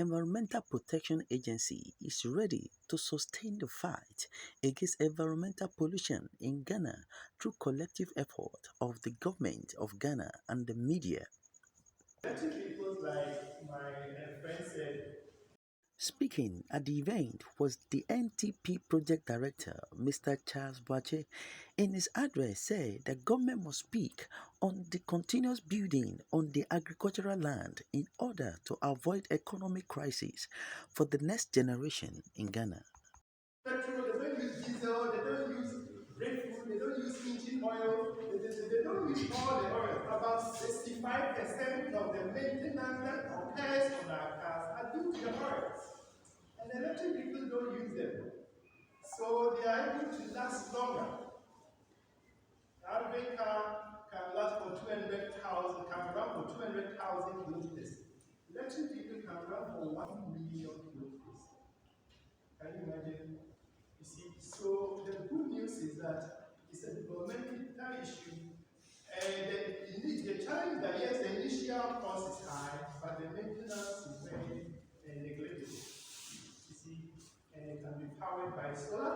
Environmental Protection Agency is ready to sustain the fight against environmental pollution in Ghana through collective effort of the government of Ghana and the media. Letting people like my friend said. Speaking at the event was the NTP project director, Mr. Charles Boache. In his address, said the government must speak on the continuous building on the agricultural land in order to avoid economic crisis for the next generation in Ghana. Petrol, they don't use diesel, they don't use breadfruit, they don't use engine oil, they don't use all the oil. About 65% of the maintenance that occurs on our cars are due to the oil. And electric vehicles don't use them. So they are able to last longer. The average car can last for 200,000, can run for 200,000 kilometers. Electric vehicle can run for 1 million kilometers. Can you imagine? You see, so the good news is that it's a developmental issue. And the challenge is that yes, the initial cost is high, but the maintenance is very negligible. You see, and it can be powered by solar.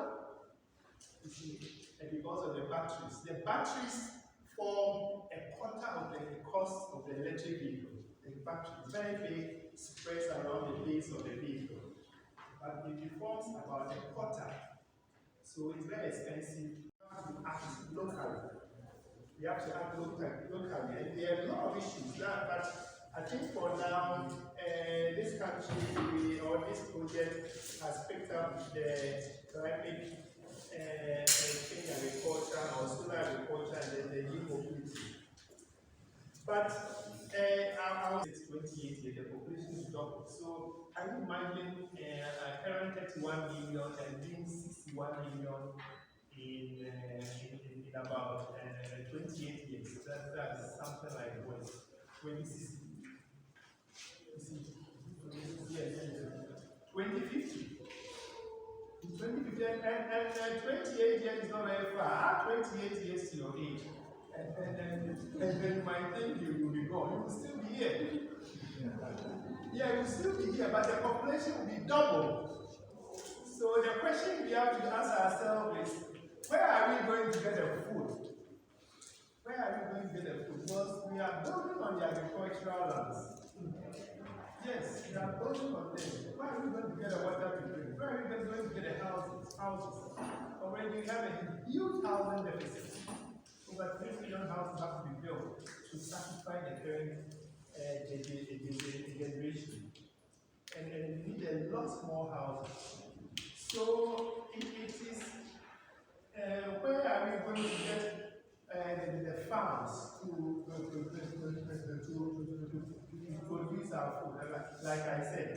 You see, and because of the batteries. The batteries form a quarter of the cost of the electric vehicle. The battery is very big, spreads around the base of the vehicle. But it forms about a quarter. So it's very expensive. We have to act locally. We have to act locally. And there are a lot of issues but I think for now, this country or this project has picked up the climate change agriculture or solar agriculture and then the new mobility. But I was 28 years, the population is doubled. So can you imagine current 31 million and being 61 million in about 28 years? That's something like what? 2060. You see? Yes, 2050. 2050 and 28 years is not very far. Add 28 years to your age. And then you might think you will be gone. You will still be here. Yeah, you will still be here, but the population will be double. So the question we have to ask ourselves is, where are we going to get the food? Where are we going to get the food? Because we are building on the agricultural lands. Yes, we are building on them. Where are we going to get the water to drink? Where are we going to get the houses? Already we have a huge housing deficit. Over 3 million houses have to be built to satisfy the current generation. And we need a lot more houses. So it is, where are we going to get the farms to produce our food? Like I said,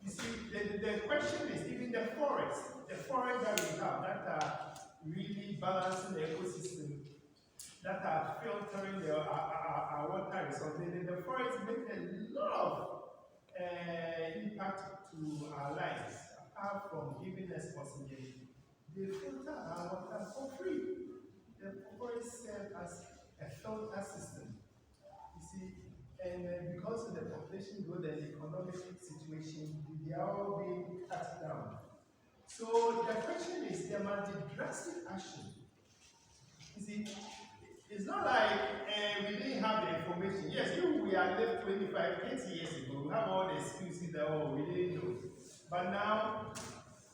you see, the question is even the forests that we have that are really balancing the ecosystem, that are filtering our water resources. The forest make a lot of impact to our lives, apart from giving us possibility. They filter our water for free. The forest serve as a filter system. You see, and because of the population growth and the economic situation, they are all being cut down. So the question is, there must be drastic action. You see, it's not like we didn't have the information. Yes, if we had left 25, 30 years ago, we have all the excuses that, oh, we didn't know. But now,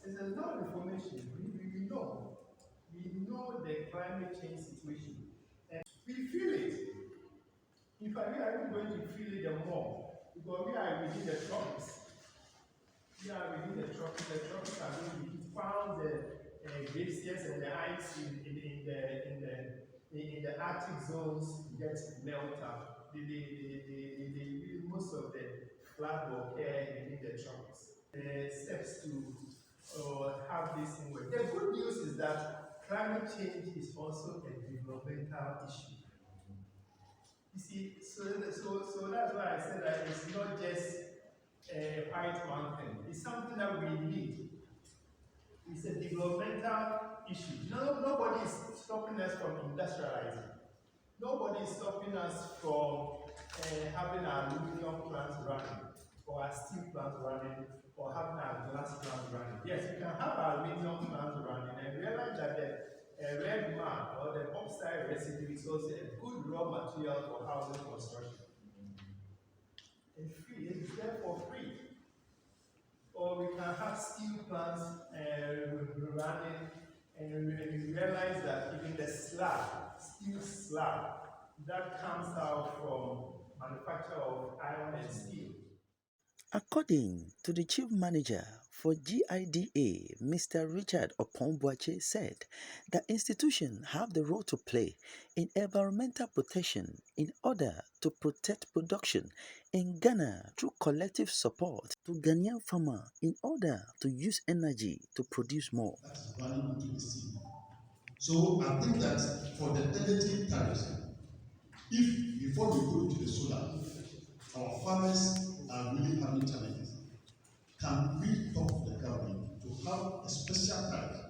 there's a lot of information. We know. We know the climate change situation. And we feel it. In fact, we are even going to feel it more. Because we are within the tropics. We are within the tropics. The tropics are going to be found the glaciers and the ice in the Arctic zones get melt up. Most of the flood will occur within the tropics. The steps to have this in work. The good news is that climate change is also a developmental issue. You see, so that's why I said that it's not just a white mountain. It's something that we need. It's a developmental issue. Nobody is stopping us from industrializing. Nobody is stopping us from having our aluminum plants running. or our steel plant running, or having our glass plant running. Yes, we can have our aluminium plant running and realize that the red mark or the oxide residue is also a good raw material for housing construction. It's free, it's there for free. Or we can have steel plants running and we realize that even the slab, steel slab, that comes out from manufacture of iron and steel. According to the chief manager for GIDA, Mr. Richard Oponbuache said the institution have the role to play in environmental protection in order to protect production in Ghana through collective support to Ghanaian farmers in order to use energy to produce more. That's running into the sea. So I think that for the energy tariffs, if before we go into the solar, our farmers are really having challenges. Can we talk to the government to have a special tariff?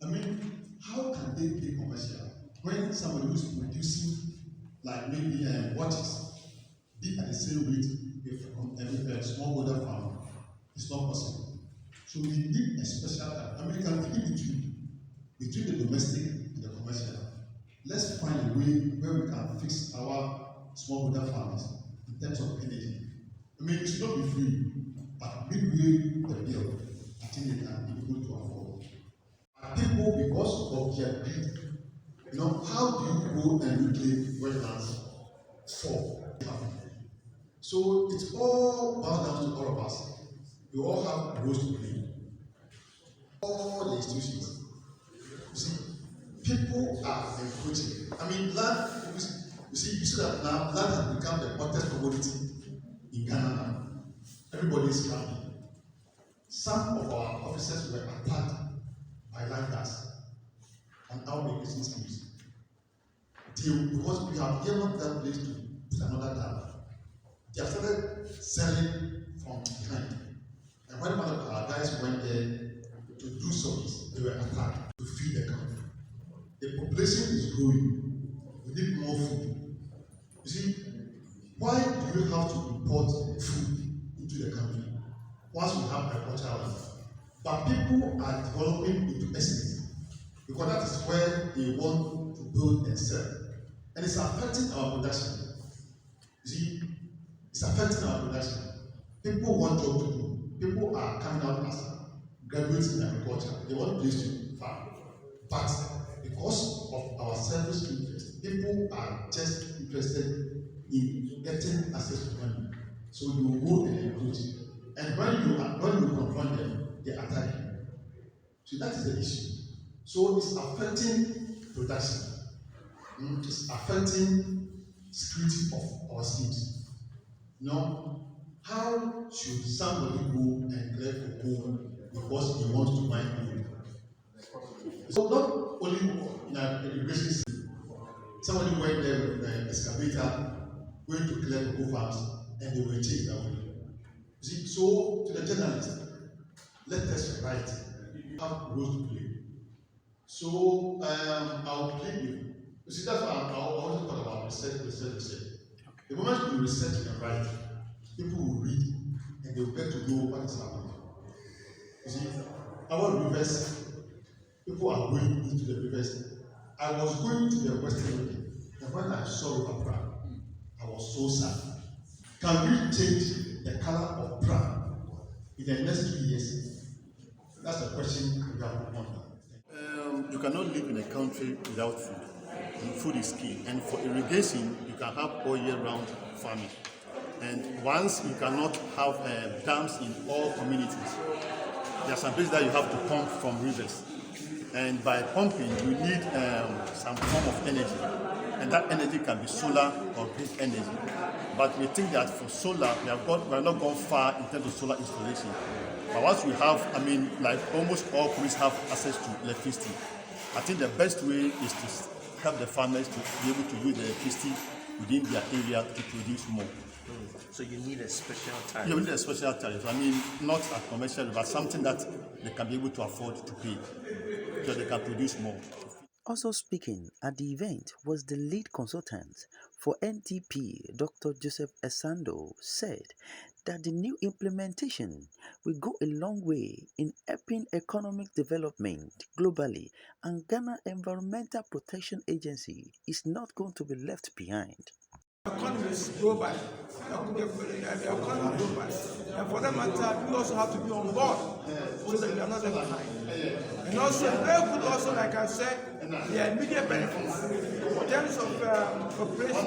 I mean, how can they pay commercial when somebody who's producing like maybe watches be at the same rate if a smallholder farm? It's not possible. So we need a special tariff. I mean, we can keep between the domestic and the commercial. Let's find a way where we can fix our smallholder farmers in terms of energy. I mean, it should not be free, but midway the bill, I think they can be able to afford. And people, because of their greed, how do you go and reclaim wetlands for? So it's all bound down to all of us. We all have roles to play. All the institutions. You see, people are encroaching. I mean, land, you see that now land has become the hottest commodity in Ghana now. Everybody is coming. Some of our officers were attacked by landers on our migration schemes. Because we have earmarked that place to put another dam. They have started selling from behind. And when one of our guys went there to do service, they were attacked to feed the country. The population is growing. We need more food. You see, why do we have to import food into the country once we have agricultural land? But people are developing into estates because that is where they want to build and sell. And it's affecting our production. You see, it's affecting our production. People want job to do. People are coming out as graduates in agriculture. They want a place to farm. But because of our selfish interest, people are just interested in getting access to money. So you will go and encroach. And when you confront them, they attack you. So that is the issue. So it's affecting production. It's affecting security of our schemes. How should somebody go and clear cocoa because he wants to mine gold? So not only in an irrigation scheme, somebody went there with an excavator going to clear cocoa farms and they were chased away. You see, so to the journalist, let us write, have roles to play. So I'll plead with you. You see, that's why I want to talk about research. The moment you research and write, people will read and they will get to know what is happening. You see, our rivers, people are going into the rivers. I was going to the Western region, and when I saw River Prague, I was so sad. Can we change the color of Prague in the next 2 years? That's the question we have to ponder. You cannot live in a country without food. And food is key. And for irrigation, you can have all year round farming. And once you cannot have dams in all communities, there are some places that you have to pump from rivers. And by pumping, you need some form of energy. And that energy can be solar or grid energy. But we think that for solar, we are not gone far in terms of solar installation. But once we have, like almost all communities have access to electricity, I think the best way is to help the farmers to be able to use the electricity within their area to produce more. So you need a special tariff? You need a special tariff. Not a commercial, but something that they can be able to afford to pay, so they can produce more. Also speaking at the event was the lead consultant for NTP, Dr. Joseph Essandoh, said that the new implementation will go a long way in helping economic development globally, and Ghana Environmental Protection Agency is not going to be left behind. Economies globally, the economy globally, and for that matter, we also have to be on board so that we are not left behind. And also, very good, also, like I said, the immediate benefits in terms of operation.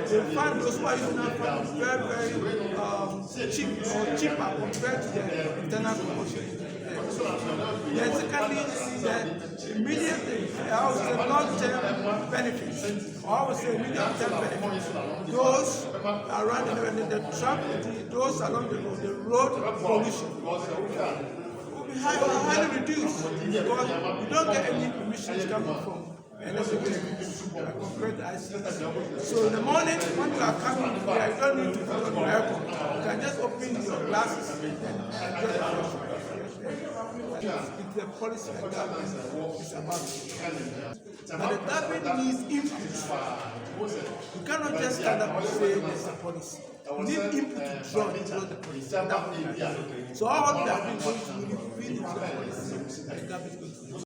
They find those who are using our funds very, very cheap or cheaper compared to the internal combustion. Then secondly, the immediate, I would say long-term benefits, or I would say medium-term benefits. Those around the traffic, those along the road pollution will be highly reduced because you don't get any emissions coming from compared to ICT. So in the morning, when you are coming here, you don't need to put on your aircon. You can just open your glasses and get the fresh. It's the policy that government is about. But the government needs input. You cannot just stand up and say there's a policy. You need input to draw the policy. So all that we are doing is really feed into the policy that the government is going to do.